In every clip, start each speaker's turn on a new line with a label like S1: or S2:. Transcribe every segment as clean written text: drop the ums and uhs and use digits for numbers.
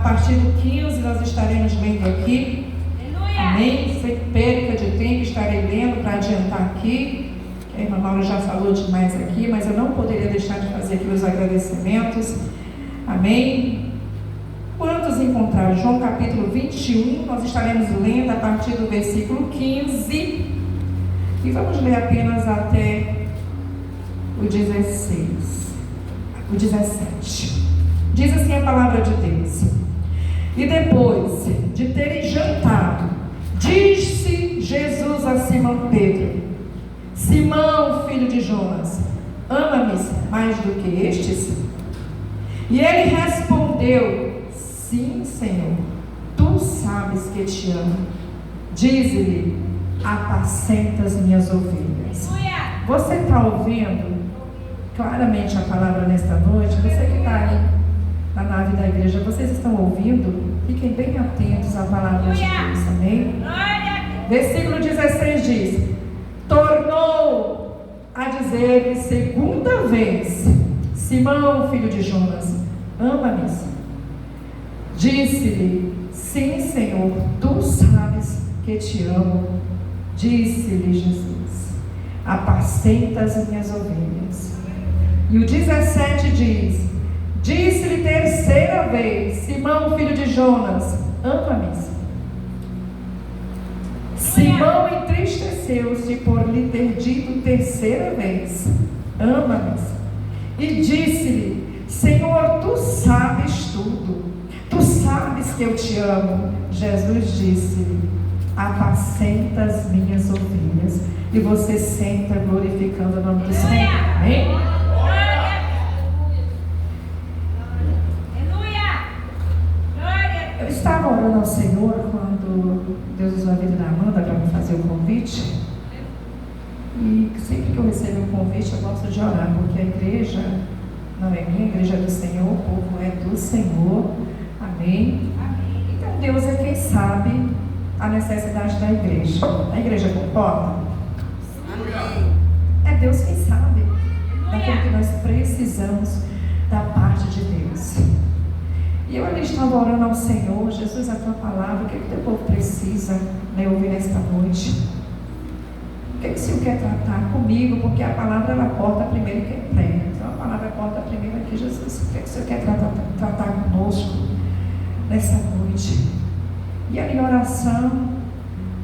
S1: partir do 15 nós estaremos lendo aqui. Amém? Sem perca de tempo, estarei lendo para adiantar aqui. A irmã Maura já falou demais aqui, mas eu não poderia deixar de fazer aqui os agradecimentos. Amém? Quantos encontraram? João capítulo 21, nós estaremos lendo a partir do versículo 15 e vamos ler apenas até o 16, o 17. Diz assim a palavra de Deus: e depois de terem jantado, disse Jesus a Simão Pedro: Simão, filho de Jonas, ama-me mais do que estes? E ele respondeu: sim, Senhor, tu sabes que te amo. Diz-lhe: apacenta as minhas ovelhas. Você está ouvindo claramente a palavra nesta noite? Você que está aí na nave da igreja, vocês estão ouvindo? Fiquem bem atentos à palavra de Deus, amém? Versículo 16 diz: tornou a dizer-lhe segunda vez: Simão, filho de Jonas, ama-me? Disse-lhe: sim, Senhor, tu sabes que te amo. Disse-lhe Jesus: apacenta as minhas ovelhas. E o 17 diz: disse-lhe terceira vez: Simão, filho de Jonas, ama-me? Simão entristeceu-se por lhe ter dito terceira vez: ama-me? E disse-lhe: Senhor, tu sabes tudo, tu sabes que eu te amo. Jesus disse-lhe: apacenta as minhas ovelhas. E você senta glorificando o nome do Senhor. Amém? Eu estava orando ao Senhor quando Deus usou a vida da Amanda para me fazer o convite. E sempre que eu recebo um convite, eu gosto de orar, porque a igreja não é minha, a igreja é do Senhor, o povo é do Senhor. Amém? Então Deus é quem sabe a necessidade da igreja. A igreja comporta? É Deus quem sabe daquilo que nós precisamos da parte de Deus. E eu ali estava orando ao Senhor: Jesus, a tua palavra, o que o teu povo precisa, né, ouvir nesta noite? O que o Senhor quer tratar comigo? Porque a palavra ela porta primeiro quem prega. Então a palavra porta primeiro aqui, Jesus. O que o Senhor quer tratar conosco nessa noite? E ali em oração,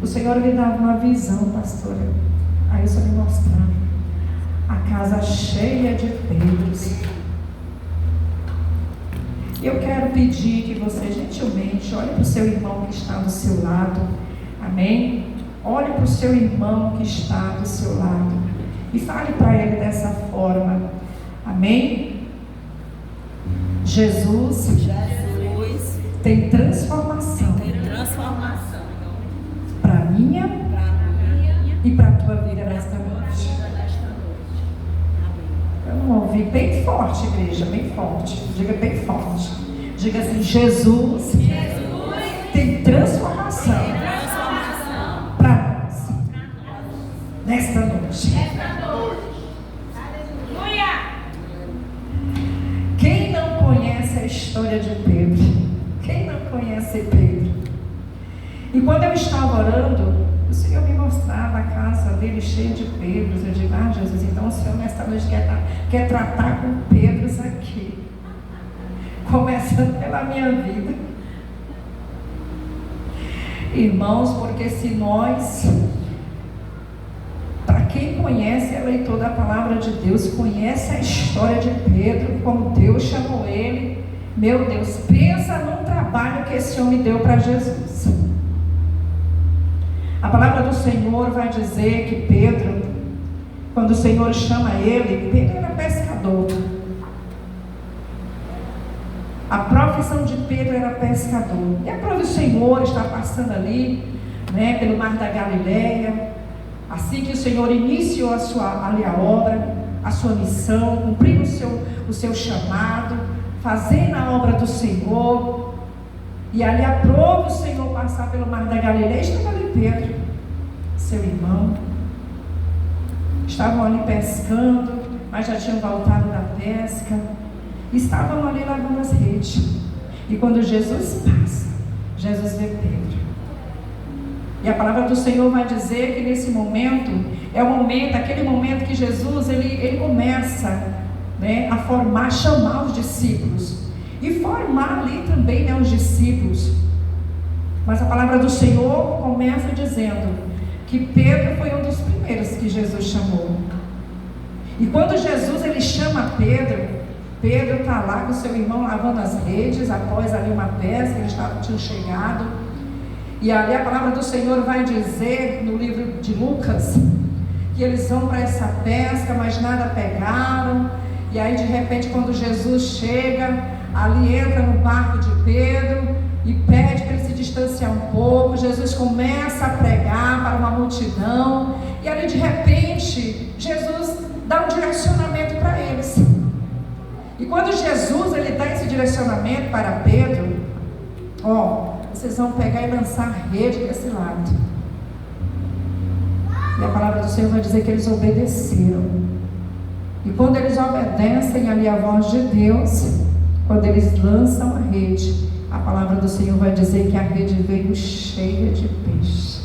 S1: o Senhor me dava uma visão, pastora. Aí o Senhor me mostrava a casa cheia de Pedros. Eu quero pedir que você gentilmente olhe para o seu irmão que está do seu lado. Amém? Olhe para o seu irmão que está do seu lado e fale para ele dessa forma. Amém? Jesus tem transformação para a minha e para a tua vida nesta noite. Eu não ouvi. Bem forte, igreja, bem forte. Diga bem forte. Diga assim: Jesus tem transformação para nós nesta noite. Quem não conhece a história de Pedro? Quem não conhece Pedro? E quando eu estava orando, o Senhor me mostrava a casa dele cheia de Pedros. Eu digo: ah, Jesus, então o Senhor nesta noite quer tratar com Pedros aqui. Começando pela minha vida. Irmãos, porque se nós, para quem conhece, é leitor da palavra de Deus, conhece a história de Pedro, como Deus chamou ele. Meu Deus, pensa num trabalho que esse homem deu para Jesus. A palavra do Senhor vai dizer que Pedro, quando o Senhor chama ele, Pedro era pescador. A profissão de Pedro era pescador. E a prova do Senhor está passando ali, né, pelo mar da Galileia. Assim que o Senhor iniciou ali a obra, a sua missão, cumprindo o seu chamado, fazendo a obra do Senhor. E ali aprova o Senhor passar pelo mar da Galileia. Estava ali Pedro, seu irmão. Estavam ali pescando, mas já tinham voltado da pesca. Estavam ali lavando as redes. E quando Jesus passa, Jesus vê Pedro. E a palavra do Senhor vai dizer que nesse momento, é o momento, aquele momento que Jesus, ele começa, né, a formar, chamar os discípulos. E formar ali também, né, os discípulos. Mas a palavra do Senhor começa dizendo que Pedro foi um dos primeiros que Jesus chamou. E quando Jesus, ele chama Pedro está lá com seu irmão lavando as redes, após ali uma pesca, eles tinham chegado. E ali a palavra do Senhor vai dizer, no livro de Lucas, que eles vão para essa pesca, mas nada pegaram. E aí de repente, quando Jesus chega, ali entra no barco de Pedro e pede para ele se distanciar um pouco. Jesus começa a pregar para uma multidão, e ali de repente Jesus dá um direcionamento para eles. E quando Jesus, ele dá esse direcionamento para Pedro, vocês vão pegar e lançar a rede desse lado. E a palavra do Senhor vai dizer que eles obedeceram. E quando eles obedecem ali a voz de Deus, quando eles lançam a rede, a palavra do Senhor vai dizer que a rede veio cheia de peixe.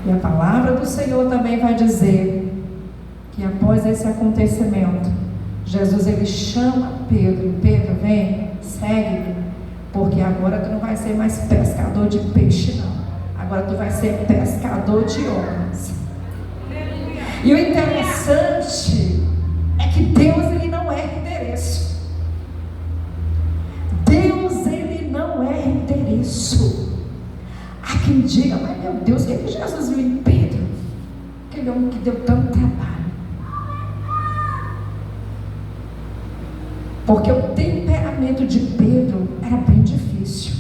S1: E a palavra do Senhor também vai dizer que após esse acontecimento, Jesus, ele chama Pedro: Pedro, vem, segue-me, porque agora tu não vai ser mais pescador de peixe, não. Agora tu vai ser pescador de homens. E o interessante é que Deus, ele não erra endereço. Deus, ele não erra endereço. Há quem diga: mas meu Deus, o que é que Jesus viu em Pedro? Aquele homem que deu tanto trabalho. Porque o temperamento de Pedro era bem difícil.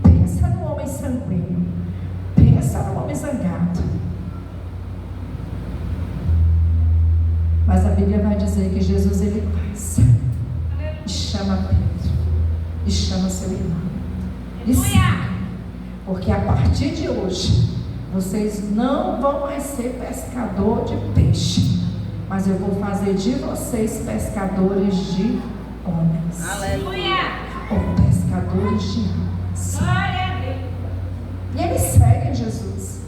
S1: Pensa no homem sanguíneo, pensa no homem zangado. Mas a Bíblia vai dizer que Jesus, ele passa e chama Pedro, e chama seu irmão, e segue, porque a partir de hoje vocês não vão mais ser pescador de peixe, mas eu vou fazer de vocês pescadores de homens. Aleluia! Ou pescadores de homens. Glória a Deus. E eles seguem Jesus.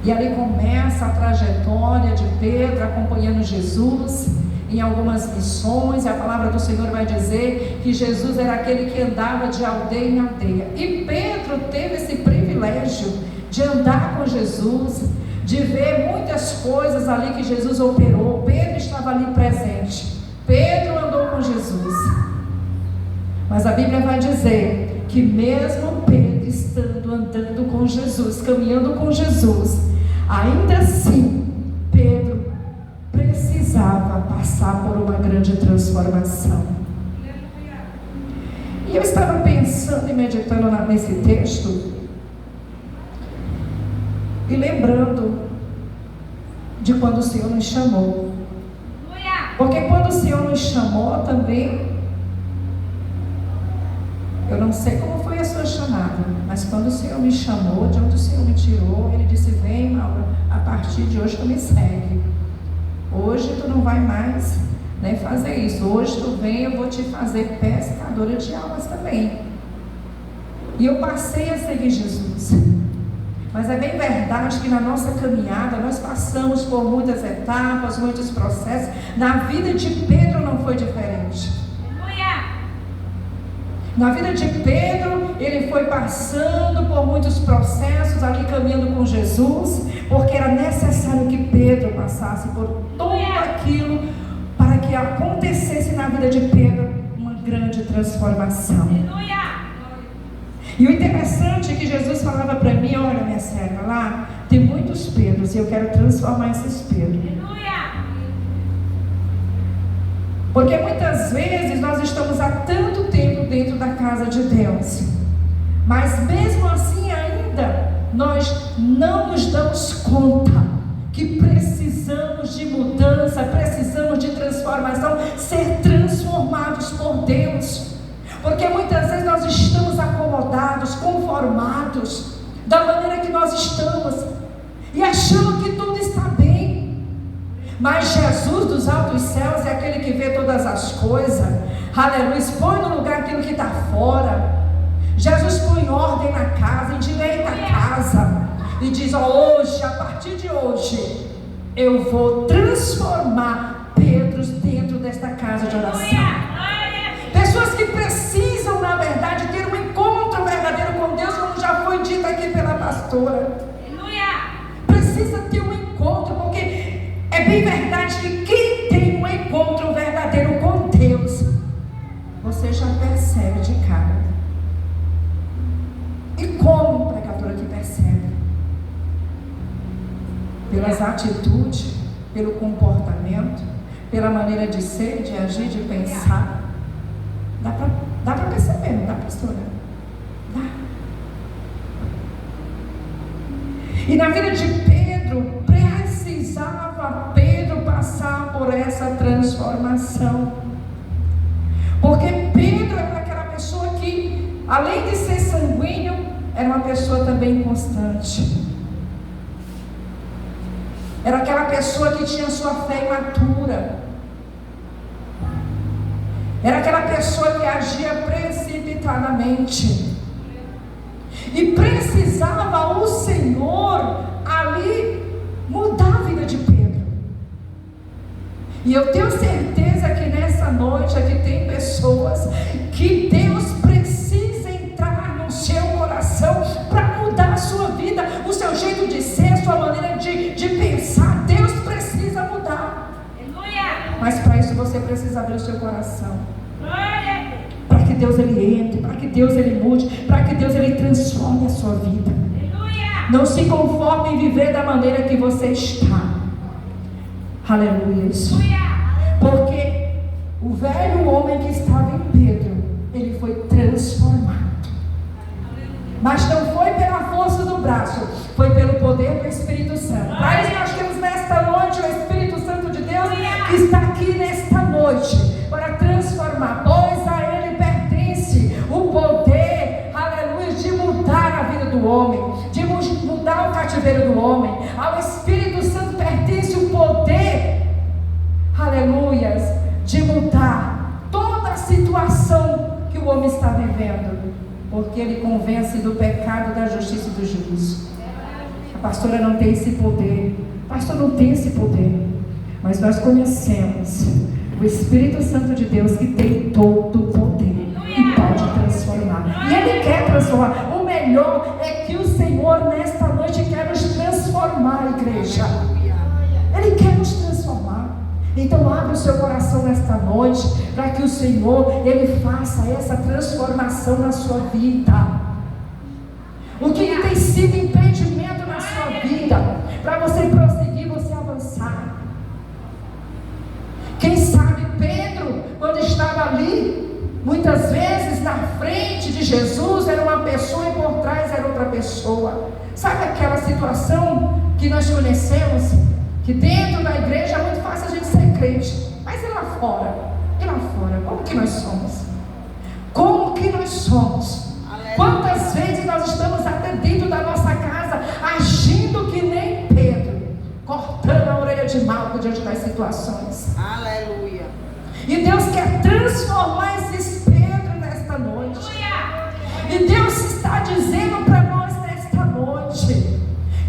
S1: E ali começa a trajetória de Pedro acompanhando Jesus em algumas missões. E a palavra do Senhor vai dizer que Jesus era aquele que andava de aldeia em aldeia. E Pedro teve esse privilégio de andar com Jesus, de ver muitas coisas ali que Jesus operou. Pedro estava ali presente. Pedro andou com Jesus. Mas a Bíblia vai dizer que mesmo Pedro estando andando com Jesus, caminhando com Jesus, ainda assim Pedro precisava passar por uma grande transformação. E eu estava pensando e meditando nesse texto e lembrando de quando o Senhor nos chamou. Porque quando o Senhor nos chamou também, eu não sei como foi a sua chamada, mas quando o Senhor me chamou, de onde o Senhor me tirou, Ele disse: vem, Maura, a partir de hoje tu me segue. Hoje tu não vai mais, né, fazer isso. Hoje tu vem, eu vou te fazer pescadora de almas também. E eu passei a seguir Jesus. Mas é bem verdade que na nossa caminhada nós passamos por muitas etapas, muitos processos. Na vida de Pedro não foi diferente. Na vida de Pedro, ele foi passando por muitos processos ali, caminhando com Jesus, porque era necessário que Pedro passasse por tudo aquilo para que acontecesse na vida de Pedro uma grande transformação. E o interessante é que Jesus falava para mim: olha, minha serva, lá tem muitos Pedros e eu quero transformar esses Pedros. Porque muitas vezes nós estamos há tanto tempo dentro da casa de Deus, mas mesmo assim ainda nós não nos damos conta que precisamos de mudança, precisamos de transformação, ser transformados por Deus. Porque muitas vezes nós estamos acomodados, conformados da maneira que nós estamos, e achando que tudo está bem. Mas Jesus dos altos céus é aquele que vê todas as coisas. Aleluia. Põe no lugar aquilo que está fora. Jesus põe ordem na casa, endireita a casa e diz: hoje, a partir de hoje, eu vou transformar Pedros dentro desta casa de oração. Pessoas que precisam, na verdade, ter um encontro verdadeiro com Deus, como já foi dito aqui pela pastora. Precisa ter um encontro, porque é bem verdade que quem tem um encontro verdadeiro com Deus, você já percebe de cara. E como, pregadora, que percebe? Pelas atitudes, pelo comportamento, pela maneira de ser, de agir, de pensar. Dá para perceber, não dá, pastora? Dá. E na vida de Pedro, precisava Pedro passar por essa transformação. Porque Pedro era aquela pessoa que, além de ser sanguíneo, era uma pessoa também constante. Era aquela pessoa que tinha sua fé imatura. Era aquela pessoa que agia precipitadamente. E precisava o Senhor ali mudar a vida de Pedro. E eu tenho certeza que nessa noite aqui tem pessoas que Deus precisa entrar no seu coração para mudar a sua vida, o seu jeito de ser, a sua maneira de pensar. Deus precisa mudar. Mas para isso você precisa abrir o seu coração. Para que Deus ele entre, para que Deus ele mude, para que Deus ele transforme a sua vida. Não se conforme em viver da maneira que você está. Aleluia. Porque o velho homem que estava em Pedro, ele foi transformado. Mas não foi pela força do braço, foi pelo poder do Espírito Santo. Para isso nós temos nesta noite o Espírito Santo de Deus que está aqui nesta noite para transformar, pois a Ele pertence o poder, aleluia, de mudar a vida do homem, de mudar o cativeiro do homem. Ao Espírito Santo pertence o poder, aleluias, de mudar toda a situação que o homem está vivendo, porque ele convence do pecado, da justiça e do juízo. A pastora não tem esse poder, o pastor não tem esse poder, mas nós conhecemos o Espírito Santo de Deus que tem todo o poder e pode transformar. E Ele quer transformar. O melhor é que o Senhor nesta noite quer nos transformar, igreja. Ele quer nos transformar. Então abre o seu coração nesta noite para que o Senhor ele faça essa transformação na sua vida. O que tem sido impedimento na sua vida para você prosseguir, você avançar. Quem sabe Pedro, quando estava ali, muitas vezes na frente de Jesus era uma pessoa e por trás era outra pessoa. Sabe aquela situação que nós conhecemos? Que dentro da igreja é muito fácil a gente ser crente, mas e lá fora? E lá fora? Como que nós somos? Como que nós somos? Quantas vezes nós estamos até dentro da nossa casa agindo que nem Pedro, cortando a orelha de Malco diante das situações.
S2: Aleluia.
S1: E Deus quer transformar esses Pedro nesta noite. E Deus está dizendo para nós nesta noite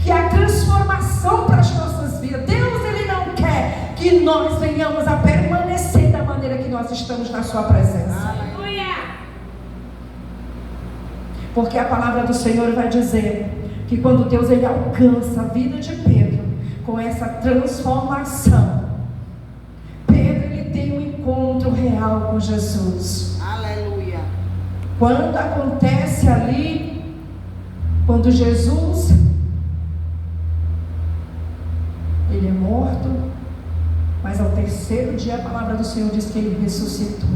S1: que a transformação para as nossas vidas, Deus ele não quer que nós venhamos a permanecer da maneira que nós estamos na sua presença.
S2: Aleluia.
S1: Porque a palavra do Senhor vai dizer que quando Deus ele alcança a vida de Pedro com essa transformação, Pedro ele tem um encontro real com Jesus.
S2: Aleluia.
S1: Quando acontece ali, quando Jesus ele é morto, mas ao terceiro dia a palavra do Senhor diz que ele ressuscitou.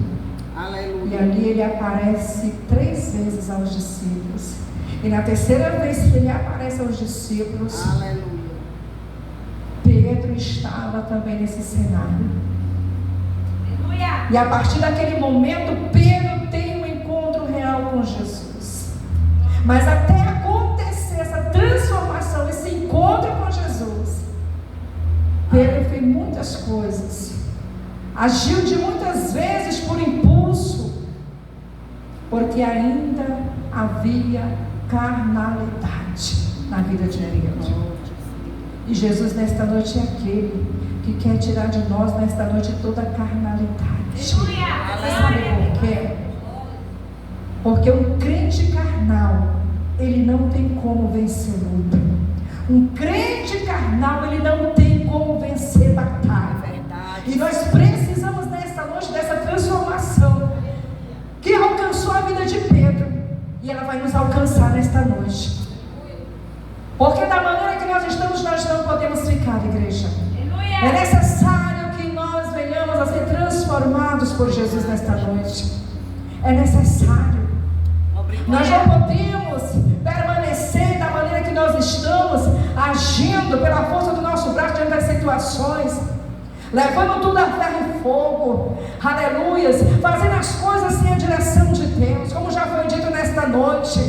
S2: Aleluia.
S1: E ali ele aparece 3 vezes aos discípulos. E na terceira vez que ele aparece aos discípulos,
S2: aleluia,
S1: Pedro estava também nesse cenário. Aleluia. E a partir daquele momento, Pedro tem um encontro real com Jesus. Mas até acontecer essa transformação, esse encontro com Jesus, Pedro fez muitas coisas, agiu de muitas vezes por impulso, porque ainda havia carnalidade na vida de Pedro. E Jesus nesta noite é aquele que quer tirar de nós nesta noite toda a carnalidade. Sabe por quê? Porque um crente carnal, ele não tem como vencer luta. Um crente carnal, ele não tem como vencer batalha. E nós precisamos nesta noite dessa transformação que alcançou a vida de Pedro, e ela vai nos alcançar nesta noite. Porque da maneira que nós estamos, nós não podemos ficar, igreja. É necessário que nós venhamos a ser transformados por Jesus nesta noite. É necessário. Nós não podemos permanecer da maneira que nós estamos, agindo pela força do nosso braço diante das situações, levando tudo a ferro e fogo, aleluias, fazendo as coisas sem a direção de Deus, como já foi dito nesta noite.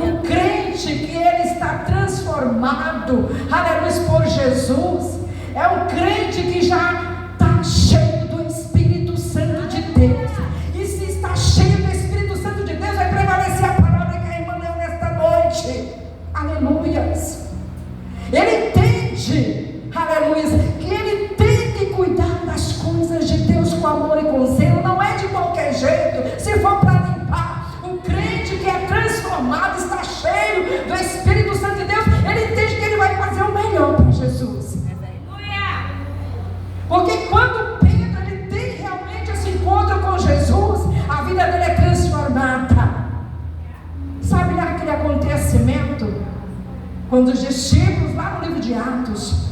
S1: Um crente que ele está transformado, aleluia, por Jesus, é um crente que já está cheio do Espírito Santo de Deus. E se está cheio do Espírito Santo de Deus, vai prevalecer a palavra que a irmã leu nesta noite, aleluias. Ele entende, aleluia, que ele tem que cuidar das coisas de Deus com amor e com zelo. Não é de qualquer jeito, se for para limpar. Um crente que é transformado, está cheio do Espírito Santo de Deus, ele entende que ele vai fazer o melhor para Jesus. Porque quando Pedro ele tem realmente esse encontro com Jesus, a vida dele é transformada. Sabe lá aquele acontecimento, quando os discípulos, lá no livro de Atos,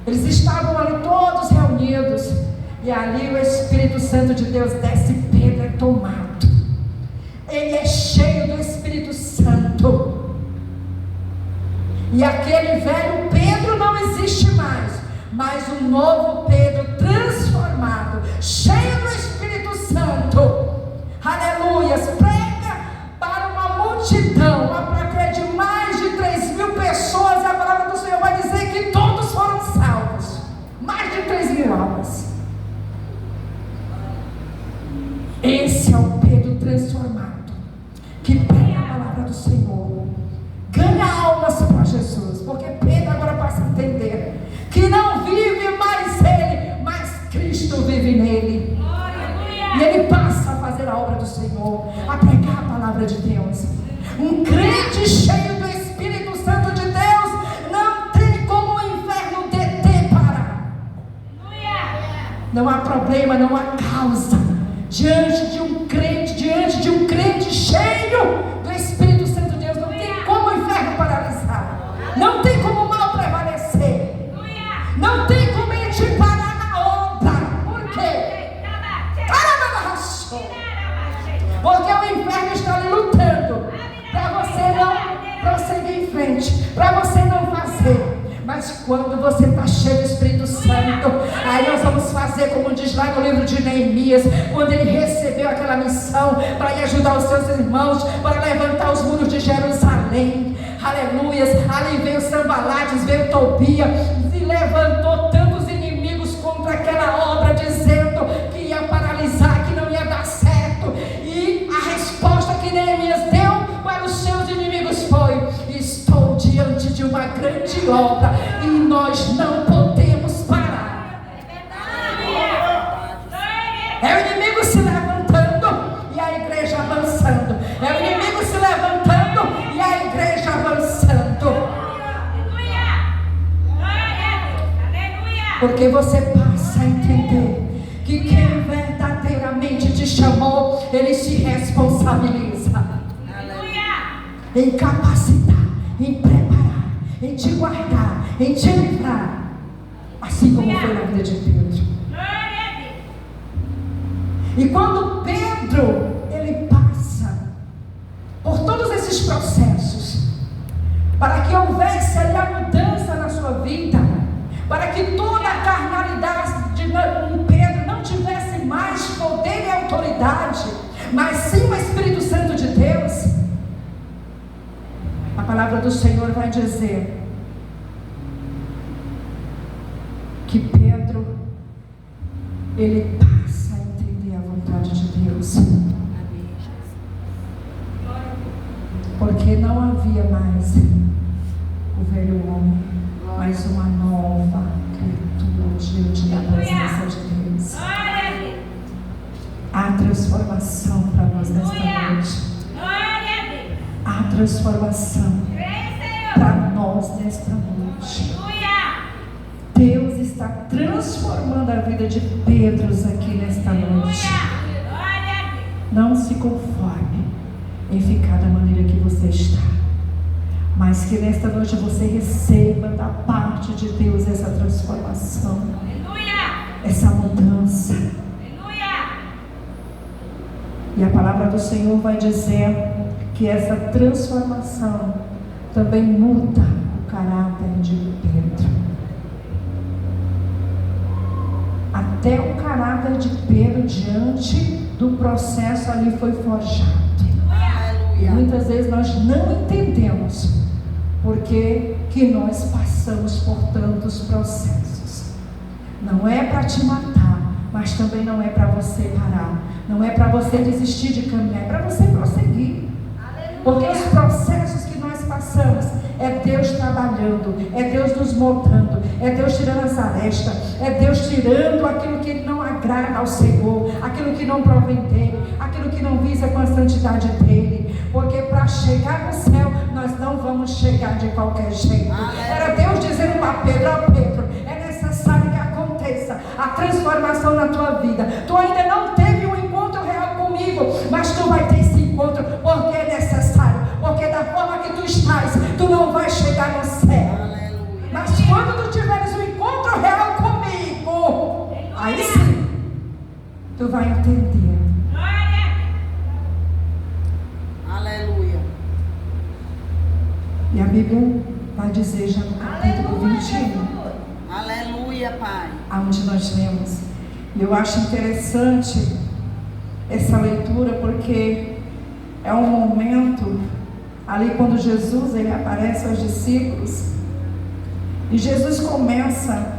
S1: eles estavam ali todos reunidos, e ali o Espírito Santo de Deus desce, Pedro é tomado. Ele é cheio do Espírito Santo. E aquele velho Pedro não existe mais, mas um novo Pedro transformado, cheio do Espírito Santo, aleluias, prega para uma multidão, uma plateia de mais de 3.000 pessoas, e a palavra do Senhor vai dizer que todos foram salvos, mais de 3.000 almas. Esse é o Pedro transformado, que prega a palavra do Senhor, ganha almas para Jesus, porque Pedro agora passa a entender que não vive mais ele, mas Cristo vive nele. E ele passa a fazer a obra do Senhor, a pregar a palavra de Deus. Um crente cheio do Espírito Santo de Deus não tem como o inferno deter parar. Não há problema, não há causa diante de um crente cheio do Espírito Santo de Deus. Não tem como o inferno paralisar, não tem como o mal prevalecer, não tem como ele te parar na onda. Por quê? Porque o inferno está ali lutando para você não prosseguir em frente, para você não fazer. Mas quando você está cheio do Espírito Santo, aí nós vamos fazer como diz lá no livro de Neemias, quando ele recebeu aquela missão para ir ajudar os seus irmãos, para levantar os muros de Jerusalém, aleluias. Ali veio Sanbalates, veio Tobia, e levantou tantos inimigos contra aquela obra, dizendo que ia paralisar, que não ia dar certo. E a resposta que Neemias deu para os seus inimigos foi: estou diante de uma grande obra e nós não podemos parar. É o inimigo se levantando e a igreja avançando. É o inimigo se levantando e a igreja avançando. Porque você passa a entender que quem verdadeiramente te chamou, ele se responsabiliza em capacitar, em preparar, em te guardar, em te livrar, assim como foi na vida de Pedro. E quando Pedro ele passa por todos esses processos, para que houvesse ali a mudança na sua vida, para que toda a carnalidade de Pedro não tivesse mais poder e autoridade, mas sim o Espírito Santo de Deus, a palavra do Senhor vai dizer cruz. Porque não havia mais o velho homem, mas uma nova criatura diante da presença de Deus. Há transformação para nós nesta noite. Há transformação para nós nesta noite. Deus está transformando a vida de Pedros aqui nesta noite. Não se conforme em ficar da maneira que você está, mas que nesta noite você receba da parte de Deus essa transformação, essa mudança. E a palavra do Senhor vai dizer que essa transformação também muda o caráter de Pedro. Até o caráter de Pedro diante do processo ali foi forjado. E muitas vezes nós não entendemos porque que nós passamos por tantos processos. Não é para te matar, mas também não é para você parar. Não é para você desistir de caminhar, é para você prosseguir. Porque os processos que nós passamos é Deus trabalhando, é Deus nos moldando, é Deus tirando as arestas, é Deus tirando aquilo que não agrada ao Senhor, aquilo que não provém dele, aquilo que não visa com a santidade dele. Porque para chegar no céu nós não vamos chegar de qualquer jeito. Era Deus dizendo para Pedro: ó Pedro, é necessário que aconteça a transformação na tua vida. Tu ainda não teve um encontro real comigo, mas tu vai ter esse encontro, porque é necessário. Porque da forma que tu estás, tu não vai chegar no céu. Mas quando tu tiveres um encontro real comigo, aí sim tu vai entender.
S2: Aleluia.
S1: E a Bíblia vai dizer já no capítulo 21.
S2: Aleluia, Pai.
S1: Aonde nós lemos. E eu acho interessante essa leitura, porque é um momento ali quando Jesus ele aparece aos discípulos e Jesus começa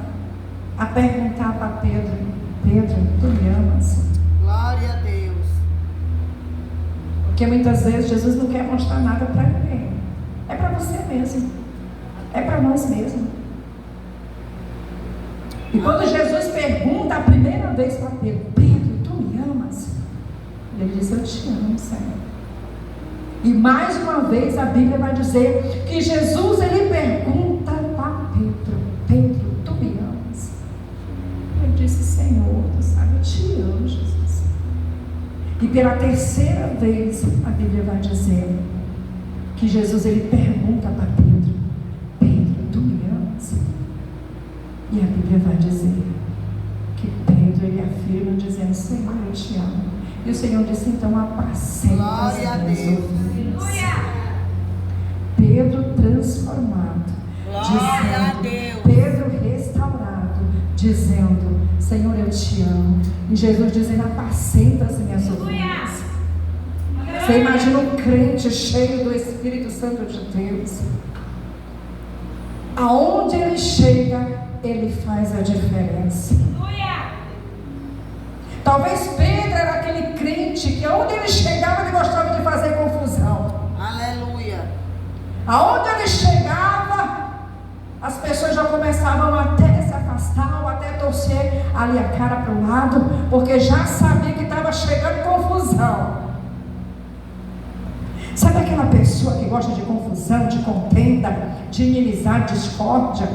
S1: a perguntar para Pedro: Pedro, tu me amas?
S2: Glória a Deus.
S1: Porque muitas vezes Jesus não quer mostrar nada para ninguém. É para você mesmo. É para nós mesmos. E quando Jesus pergunta a primeira vez para Pedro: Pedro, tu me amas? Ele diz: eu te amo, Senhor. E mais uma vez a Bíblia vai dizer que Jesus ele pergunta para Pedro: Pedro, tu me amas? Ele disse: Senhor, tu sabe, eu te amo, Jesus. E pela terceira vez a Bíblia vai dizer que Jesus ele pergunta para Pedro: Pedro, tu me amas? E a Bíblia vai dizer que Pedro ele afirma dizendo: Senhor, eu te amo. E o Senhor disse: então apacenta as minhas ovelhas. Pedro transformado, dizendo, Pedro restaurado, dizendo: Senhor, eu te amo. E Jesus dizendo: apacenta as minhas ovelhas. Você imagina um crente cheio do Espírito Santo de Deus, aonde ele chega, ele faz a diferença. Talvez Pedro era aquele crente que onde ele chegava ele gostava de fazer confusão.
S2: Aleluia.
S1: Aonde ele chegava, as pessoas já começavam até se afastar ou até torcer ali a cara para o lado, porque já sabia que estava chegando confusão. Sabe aquela pessoa que gosta de confusão, de contenda, de inimizade, discórdia?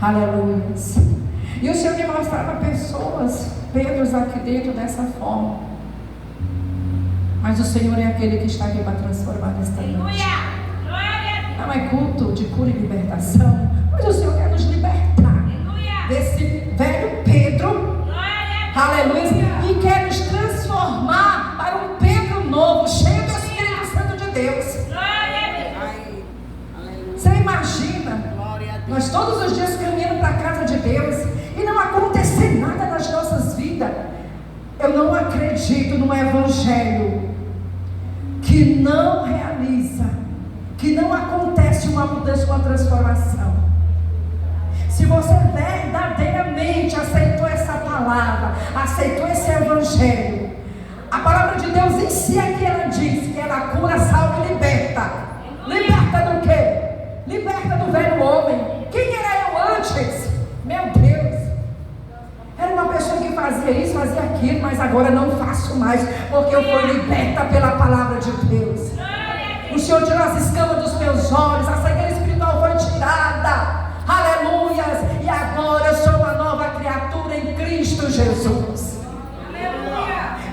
S1: Aleluia. E o Senhor me mostrava pessoas, Pedros aqui dentro dessa forma. Mas o Senhor é aquele que está aqui para transformar nesta noite. Não é culto de cura e libertação, mas o Senhor quer nos libertar desse velho Pedro, aleluia, e quer nos transformar para um Pedro novo, cheio do Espírito Santo de Deus. Você imagina nós todos os dias caminhando para a casa de Deus e não acontecer nada nas nossas vidas? Eu não acredito num evangelho que não realiza, que não acontece uma mudança, uma transformação. Se você verdadeiramente aceitou essa palavra, aceitou esse evangelho, A palavra de Deus em si é que ela diz que ela cura, salva e liberta. Liberta do quê? Liberta do velho homem. Quem era eu antes? Meu Deus. Era uma pessoa que fazia isso, fazia aquilo, mas agora não faço mais, porque eu fui liberta pela palavra de Deus. O Senhor tirou as escamas dos meus olhos, a cegueira espiritual foi tirada. Aleluias. E agora eu sou uma nova criatura em Cristo Jesus.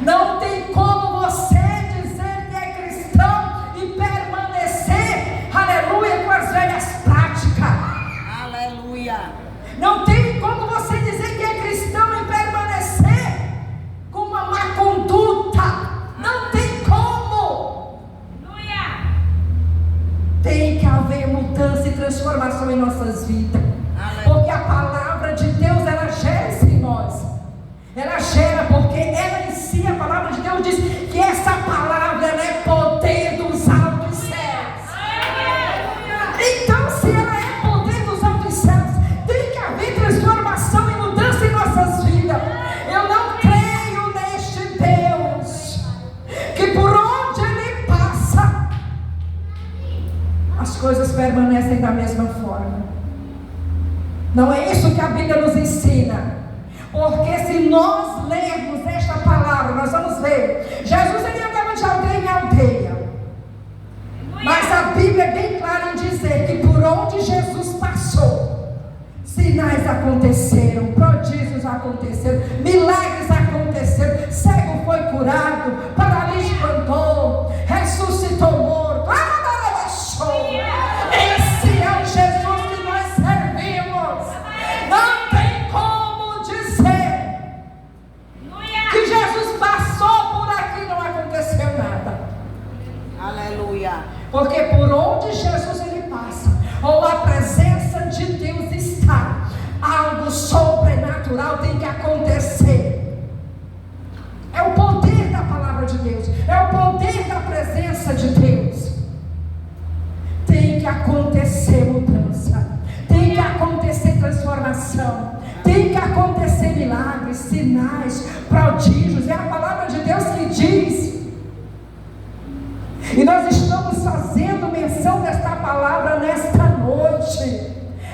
S1: Não tem como você dizer que é cristão e permanecer, aleluia, com as velhas práticas.
S2: Aleluia.
S1: Não tem como você dizer que é cristão e permanecer com uma má conduta. Não tem como. Tem que haver mudança e transformação em nossas vidas. Porque a palavra de Deus, ela gera isso em nós. Ela gera, porque ela em si, a palavra de Deus diz que essa palavra, ela é poder dos altos céus. Então, se ela é poder dos altos céus, tem que haver transformação e mudança em nossas vidas. Eu não creio neste Deus que por onde Ele passa, as coisas permanecem da mesma forma. Não é isso que a Bíblia nos ensina. Porque se nós lermos esta palavra, nós vamos ver, Jesus ele andava de aldeia em aldeia, mas a Bíblia é bem clara em dizer que por onde Jesus passou, sinais aconteceram, prodígios aconteceram, milagres aconteceram, cego foi curado, paralítico andou, ressuscitou morto. Esse é o Jesus que nós servimos. Não tem como dizer que Jesus passou por aqui e não aconteceu nada.
S2: Aleluia.
S1: Porque por onde Jesus ele passa, ou a presença de Deus está, algo sobrenatural tem que acontecer. É o poder da palavra de Deus, é o poder da presença de Deus. Tem que acontecer mudança, tem que acontecer transformação, tem que acontecer milagres, sinais, prodígios. É a palavra de Deus que diz. E nós estamos fazendo menção desta palavra nesta noite.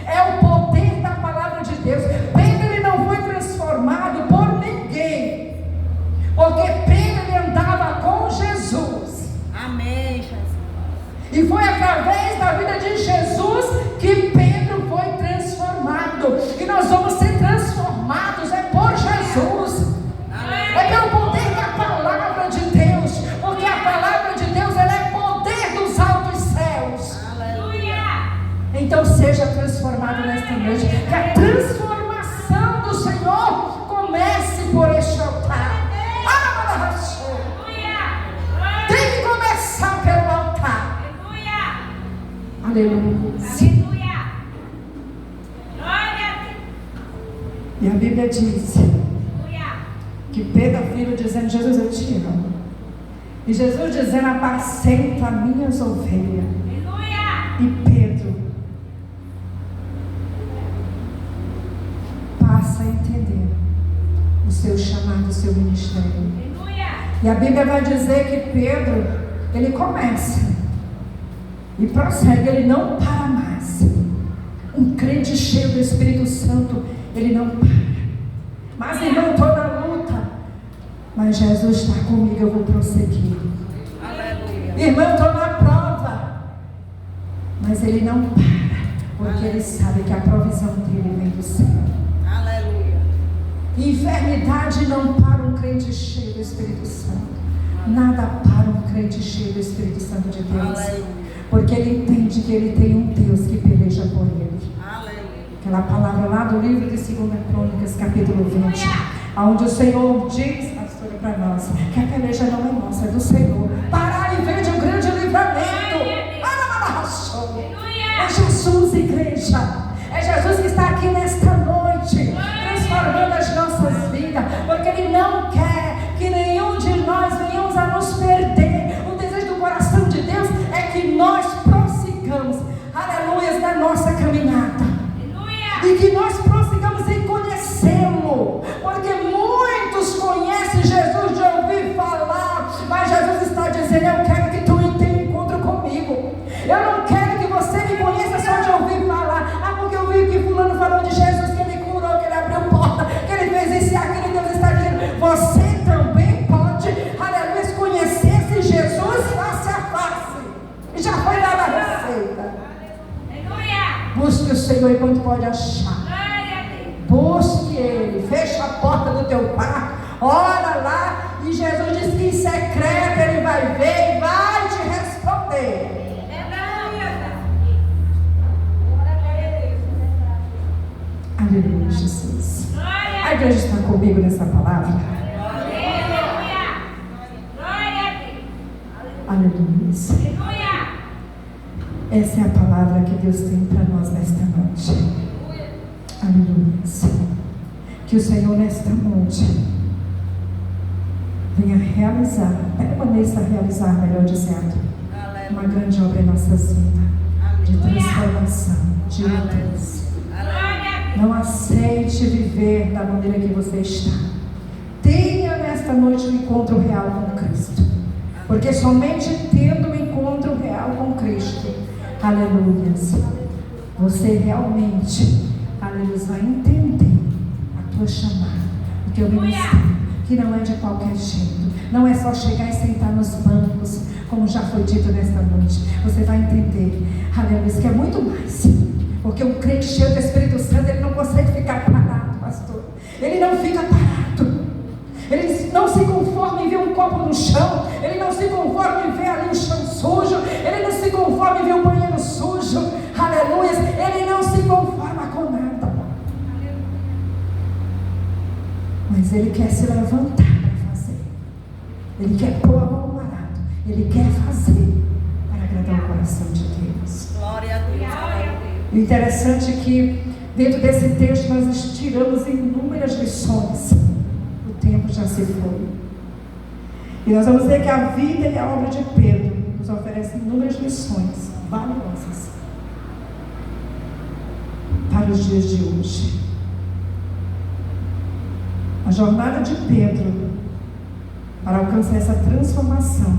S1: É o poder da palavra de Deus. Pedro ele não foi transformado por ninguém, porque Pedro ele andava com Jesus.
S2: Amém, Jesus.
S1: E foi através da vida de Jesus que Pedro foi transformado. E nós vamos ser transformados, é por Jesus. É pelo poder da palavra de Deus. Porque a palavra de Deus, ela é poder dos altos céus.
S2: Aleluia.
S1: Então seja transformado nesta noite. Que a transformação do Senhor comece por este altar. Tem que começar pelo altar. Aleluia. E a Bíblia diz que Pedro afirma dizendo: Jesus, eu te amo. E Jesus dizendo: apacenta minhas ovelhas. E Pedro passa a entender o seu chamado, o seu ministério. E a Bíblia vai dizer que Pedro, ele começa e prossegue, ele não para mais. Um crente cheio do Espírito Santo, ele não para. Mas irmão, estou na luta, mas Jesus está comigo, eu vou prosseguir.
S2: Aleluia.
S1: Irmão, estou na prova, mas ele não para, porque ele sabe que a provisão dele vem do céu.
S2: Aleluia.
S1: Enfermidade não para um crente cheio do Espírito Santo. Nada para um crente cheio do Espírito Santo de Deus.
S2: Aleluia.
S1: Porque ele entende que ele tem um Deus que peleja por ele.
S2: Aleluia.
S1: Aquela palavra lá do livro de 2 Crônicas, capítulo 20, onde o Senhor diz, pastora, para nós, que a peleja não é nossa, é do Senhor. Parar e ver de um grande livramento. É Jesus, igreja. É Jesus que está aqui nesta noite, transformando as nossas vidas, porque Ele não quer que nenhum de nós venhamos a nos perder. O desejo do coração de Deus é que nós prossigamos, aleluia, na nossa caminhada. E que nós prossigamos em conhecê-lo, porque muitos conhecem Jesus de ouvir falar, dizendo: eu quero que tu tenha encontro comigo. Eu não quero que você me conheça só de ouvir falar. Porque eu vi que fulano falou de Jesus, que ele curou, que ele abriu porta, que ele fez isso e aquilo. Deus está dizendo: você também pode, aleluia, conhecer esse Jesus face a face. E já foi dada a receita. Busque o Senhor enquanto pode achar. Busque Ele. Fecha a porta do teu quarto. Ora lá. E Jesus diz que em secreto Ele vai ver e vai te responder. Aleluia, Jesus. A igreja está comigo nessa palavra. Aleluia. Essa é a palavra que Deus tem para nós nesta noite. Aleluia. Que o Senhor nesta noite venha realizar, permaneça a realizar, melhor dizendo, uma grande obra em nossas vidas, de transformação, de mudança. Não aceite viver da maneira que você está. Tenha nesta noite um encontro real com Cristo. Porque somente tendo um encontro real com Cristo, aleluia, você realmente, aleluia, vai entender a tua chamada, o teu ministério, que não é de qualquer jeito. Não é só chegar e sentar nos bancos, como já foi dito nesta noite. Você vai entender, aleluia, que é muito mais. Porque um crente cheio do Espírito Santo, ele não consegue ficar parado, pastor. Ele não fica parado. Ele não se conforma em ver um copo no chão. Ele não se conforma em ver ali o chão sujo. Ele não se conforma em ver o banheiro sujo. Aleluia. Ele não se conforma com nada. Mas ele quer se levantar para fazer. Ele quer pôr a mão no arado. Ele quer fazer para agradar o coração de Deus.
S2: Glória a Deus.
S1: O interessante é que dentro desse texto nós tiramos inúmeras lições. O tempo já se foi. E nós vamos ver que a vida e a obra de Pedro nos oferecem inúmeras lições valiosas para os dias de hoje. A jornada de Pedro para alcançar essa transformação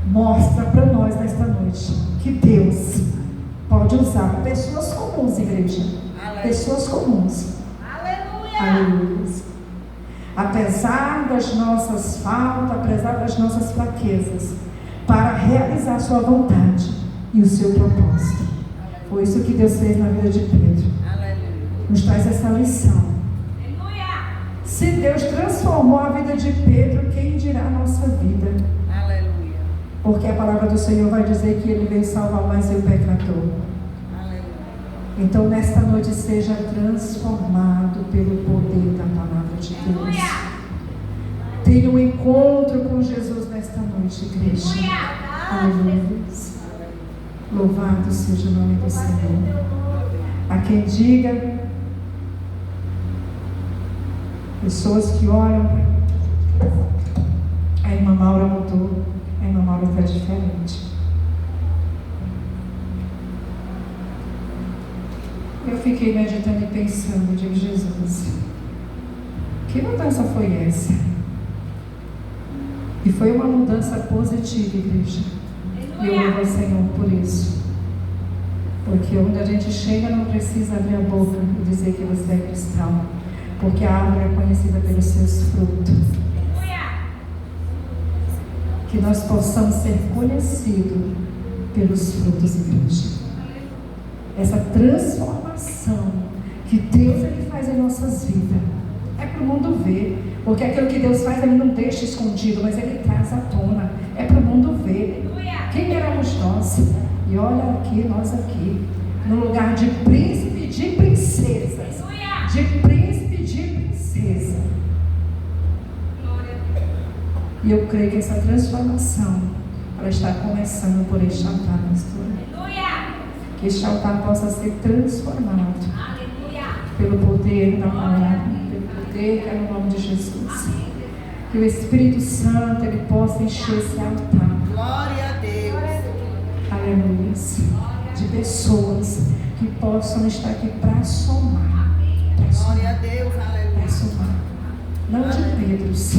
S1: mostra para nós nesta noite que Deus pode usar pessoas comuns, igreja. Aleluia. Pessoas comuns. Aleluia. Aleluia. Apesar das nossas faltas, apesar das nossas fraquezas, para realizar a sua vontade e o seu propósito. Foi isso que Deus fez na vida de Pedro. Aleluia. Nos traz essa lição. Aleluia. Se Deus transformou a vida de Pedro, quem dirá a nossa vida? Aleluia. Porque a palavra do Senhor vai dizer que Ele veio salvar mais o pecador. Aleluia. Então nesta noite seja transformado pelo poder da palavra de Deus. Aleluia. Tenha um encontro com Jesus nesta noite, igreja. Aleluia. Louvado seja o nome do Senhor. A quem diga, pessoas que olham, a irmã Maura mudou. A irmã Maura está diferente. Eu fiquei meditando e pensando, digo, Jesus, que mudança foi essa? E foi uma mudança positiva, igreja. E eu louvo ao Senhor por isso. Porque onde a gente chega não precisa abrir a boca e dizer que você é cristão. Porque a árvore é conhecida pelos seus frutos. Que nós possamos ser conhecidos pelos frutos, igreja. Essa transformação que Deus ele faz em nossas vidas é para o mundo ver. Porque aquilo que Deus faz, Ele não deixa escondido, mas Ele traz à tona. É para o mundo ver. Quem éramos nós? E olha aqui, nós aqui, no lugar de príncipe de princesas. De príncipe de princesa. E eu creio que essa transformação ela está começando por este altar, pastora. Que este altar possa ser transformado pelo poder da palavra, pelo poder que é no nome de Jesus. Que o Espírito Santo ele possa encher esse altar.
S2: Glória a Deus.
S1: Aleluia. De pessoas que possam estar aqui para somar.
S2: Glória a Deus, aleluia.
S1: Para somar. Não de Pedros.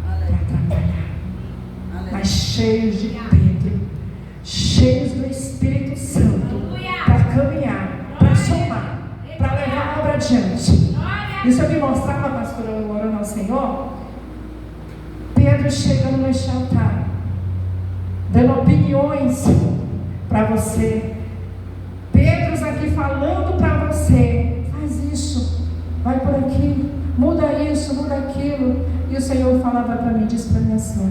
S1: Para trabalhar. Mas cheios de Pedro, cheios do Espírito Santo, para caminhar, para somar, para levar a obra adiante. Isso eu me mostrava, pastora, eu orando ao Senhor, Pedro chegando neste altar, dando opiniões para você, Pedro aqui falando para você, faz isso, vai por aqui, muda isso, muda aquilo, e o Senhor falava para mim, diz para mim assim,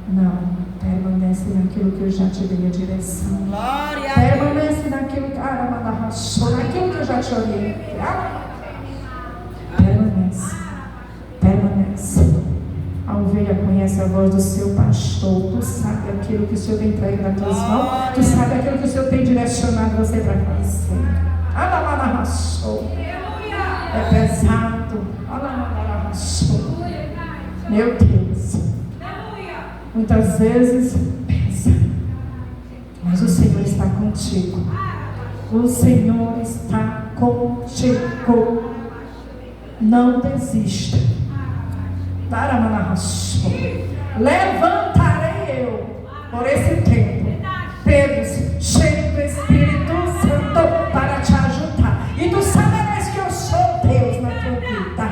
S1: não, permanece naquilo que eu já te dei a direção,
S2: Glória a Deus.
S1: permanece naquilo que naquilo que eu já te orientei, permanece. A ovelha conhece a voz do seu pastor. Tu sabe aquilo que o Senhor tem traído nas tuas mãos. Tu sabe aquilo que o Senhor tem direcionado você para fazer. É pesado. Meu Deus. Muitas vezes pesa. Mas o Senhor está contigo. O Senhor está contigo. Não desista. Levantarei eu por esse tempo, Pedro, cheio do Espírito Santo, para te ajudar. E tu saberás que eu sou Deus na tua vida.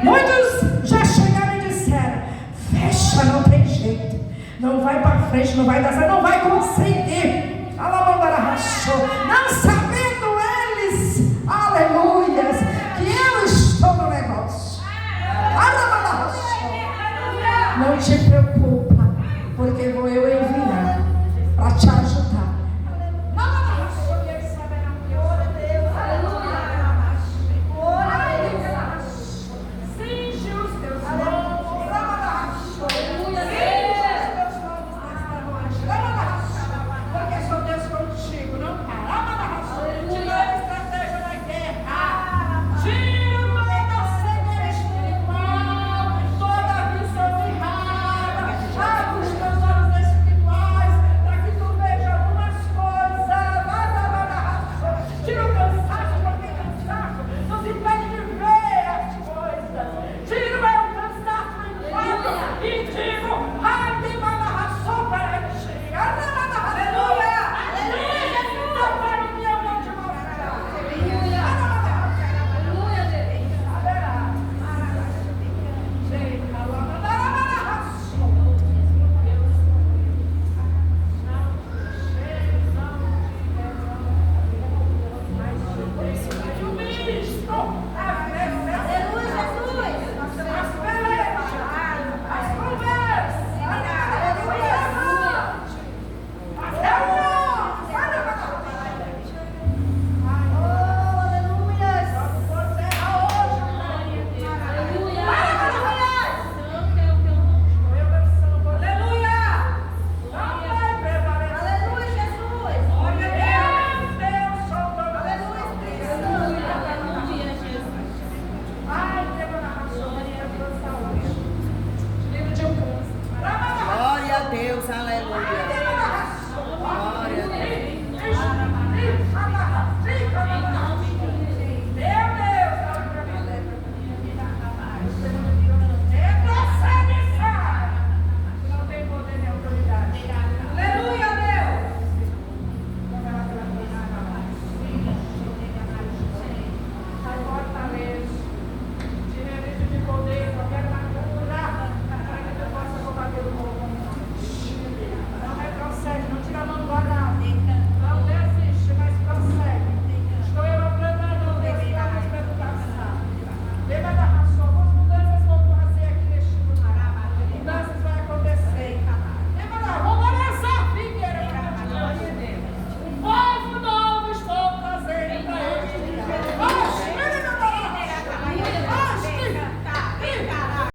S1: Muitos já chegaram e disseram: fecha, não tem jeito, não vai para frente, não vai dar certo, não vai conseguir. Não sabendo eles, aleluias, que eu estou no negócio. Não te preocupa, porque vou eu